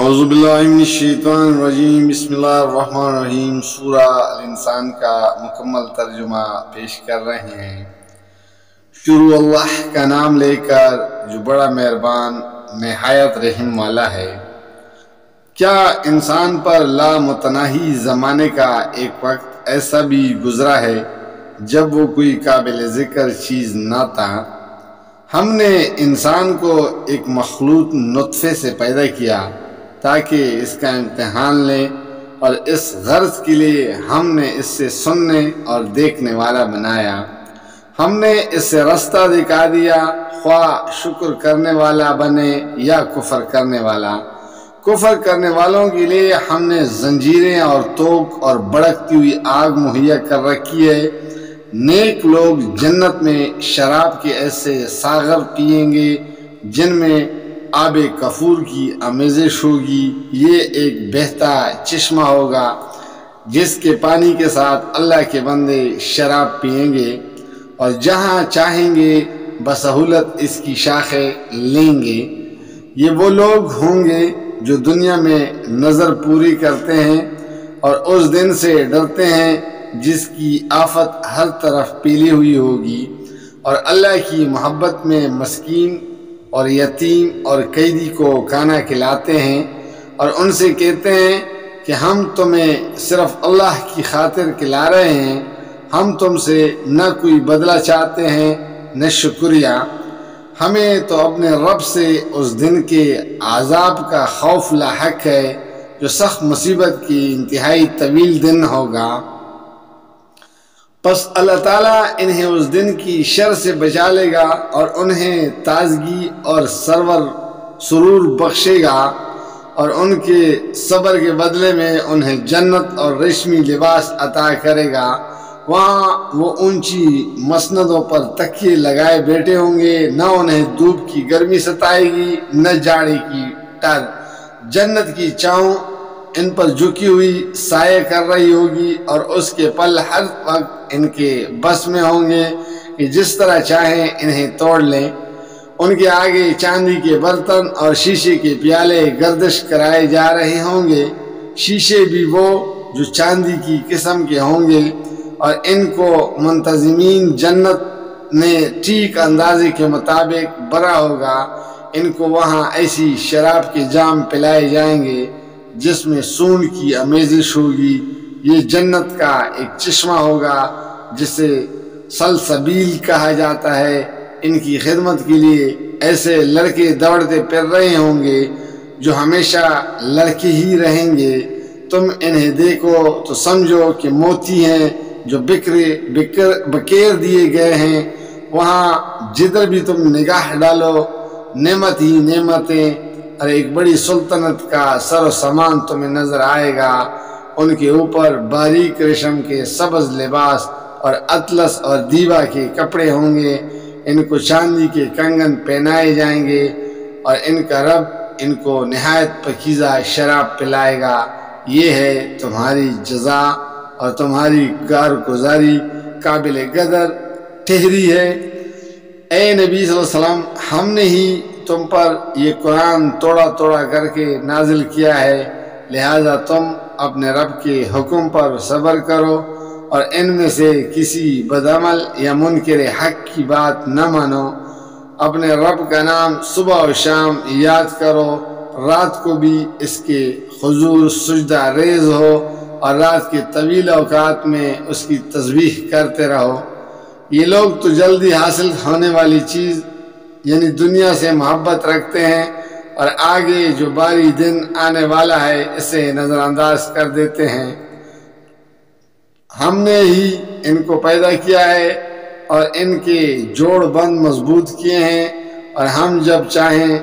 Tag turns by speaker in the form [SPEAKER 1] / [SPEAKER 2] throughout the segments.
[SPEAKER 1] اعوذ باللہ من الشیطان الرجیم، بسم اللہ الرحمن الرحیم۔ سورہ الانسان کا مکمل ترجمہ پیش کر رہے ہیں۔ شروع اللہ کا نام لے کر جو بڑا مہربان نہایت رحم والا ہے۔ کیا انسان پر لامتناہی زمانے کا ایک وقت ایسا بھی گزرا ہے جب وہ کوئی قابل ذکر چیز نہ تھا؟ ہم نے انسان کو ایک مخلوط نطفے سے پیدا کیا تاکہ اس کا امتحان لیں، اور اس غرض کے لیے ہم نے اس سے سننے اور دیکھنے والا بنایا۔ ہم نے اس سے رستہ دکھا دیا، خواہ شکر کرنے والا بنے یا کفر کرنے والا۔ کفر کرنے والوں کے لیے ہم نے زنجیریں اور توق اور بڑکتی ہوئی آگ مہیا کر رکھی ہے۔ نیک لوگ جنت میں شراب کے ایسے ساغر پیئیں گے جن میں آب کفور کی آمیزش ہوگی۔ یہ ایک بہتا چشمہ ہوگا جس کے پانی کے ساتھ اللہ کے بندے شراب پیئیں گے، اور جہاں چاہیں گے بسہولت اس کی شاخیں لیں گے۔ یہ وہ لوگ ہوں گے جو دنیا میں نظر پوری کرتے ہیں اور اس دن سے ڈرتے ہیں جس کی آفت ہر طرف پھیلی ہوئی ہوگی، اور اللہ کی محبت میں مسکین اور یتیم اور قیدی کو کھانا کھلاتے ہیں، اور ان سے کہتے ہیں کہ ہم تمہیں صرف اللہ کی خاطر کھلا رہے ہیں، ہم تم سے نہ کوئی بدلہ چاہتے ہیں نہ شکریہ۔ ہمیں تو اپنے رب سے اس دن کے عذاب کا خوف لاحق ہے جو سخت مصیبت کی انتہائی طویل دن ہوگا۔ پس اللہ تعالیٰ انہیں اس دن کی شر سے بچا لے گا اور انہیں تازگی اور سرور بخشے گا، اور ان کے صبر کے بدلے میں انہیں جنت اور ریشمی لباس عطا کرے گا۔ وہاں وہ اونچی مسندوں پر تکیے لگائے بیٹھے ہوں گے، نہ انہیں دھوپ کی گرمی ستائے گی نہ جاڑی کی ٹر۔ جنت کی چھاؤں ان پر جھکی ہوئی سایہ کر رہی ہوگی، اور اس کے پل ہر وقت ان کے بس میں ہوں گے کہ جس طرح چاہیں انہیں توڑ لیں۔ ان کے آگے چاندی کے برتن اور شیشے کے پیالے گردش کرائے جا رہے ہوں گے، شیشے بھی وہ جو چاندی کی قسم کے ہوں گے، اور ان کو منتظمین جنت نے ٹھیک اندازے کے مطابق بھرا ہوگا۔ ان کو وہاں ایسی شراب کے جام پلائے جائیں گے جس میں سون کی آمیزش ہوگی۔ یہ جنت کا ایک چشمہ ہوگا جسے سلسبیل کہا جاتا ہے۔ ان کی خدمت کے لیے ایسے لڑکے دوڑتے پھر رہے ہوں گے جو ہمیشہ لڑکے ہی رہیں گے۔ تم انہیں دیکھو تو سمجھو کہ موتی ہیں جو بکیر دیے گئے ہیں۔ وہاں جدھر بھی تم نگاہ ڈالو نعمت ہی نعمتیں، اور ایک بڑی سلطنت کا سر و سامان تمہیں نظر آئے گا۔ ان کے اوپر باریک ریشم کے سبز لباس اور اطلس اور دیبا کے کپڑے ہوں گے۔ ان کو چاندی کے کنگن پہنائے جائیں گے، اور ان کا رب ان کو نہایت پاکیزہ شراب پلائے گا۔ یہ ہے تمہاری جزا اور تمہاری کارگزاری قابل قدر ٹھہری ہے۔ اے نبی صلی اللہ علیہ وسلم، ہم نے ہی تم پر یہ قرآن توڑا توڑا کر کے نازل کیا ہے، لہذا تم اپنے رب کے حکم پر صبر کرو، اور ان میں سے کسی بدعمل یا منکر حق کی بات نہ مانو۔ اپنے رب کا نام صبح و شام یاد کرو، رات کو بھی اس کے حضور سجدہ ریز ہو، اور رات کے طویل اوقات میں اس کی تسبیح کرتے رہو۔ یہ لوگ تو جلدی حاصل ہونے والی چیز یعنی دنیا سے محبت رکھتے ہیں، اور آگے جو باری دن آنے والا ہے اسے نظر انداز کر دیتے ہیں۔ ہم نے ہی ان کو پیدا کیا ہے اور ان کے جوڑ بند مضبوط کیے ہیں، اور ہم جب چاہیں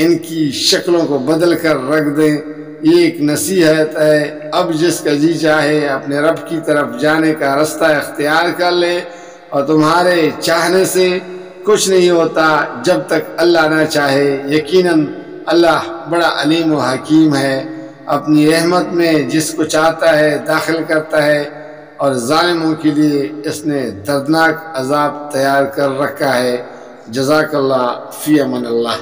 [SPEAKER 1] ان کی شکلوں کو بدل کر رکھ دیں۔ یہ ایک نصیحت ہے، اب جس کا جی چاہے اپنے رب کی طرف جانے کا رستہ اختیار کر لے، اور تمہارے چاہنے سے کچھ نہیں ہوتا جب تک اللہ نہ چاہے۔ یقیناً اللہ بڑا علیم و حکیم ہے، اپنی رحمت میں جس کو چاہتا ہے داخل کرتا ہے، اور ظالموں کے لیے اس نے دردناک عذاب تیار کر رکھا ہے۔ جزاک اللہ، فی امان اللہ۔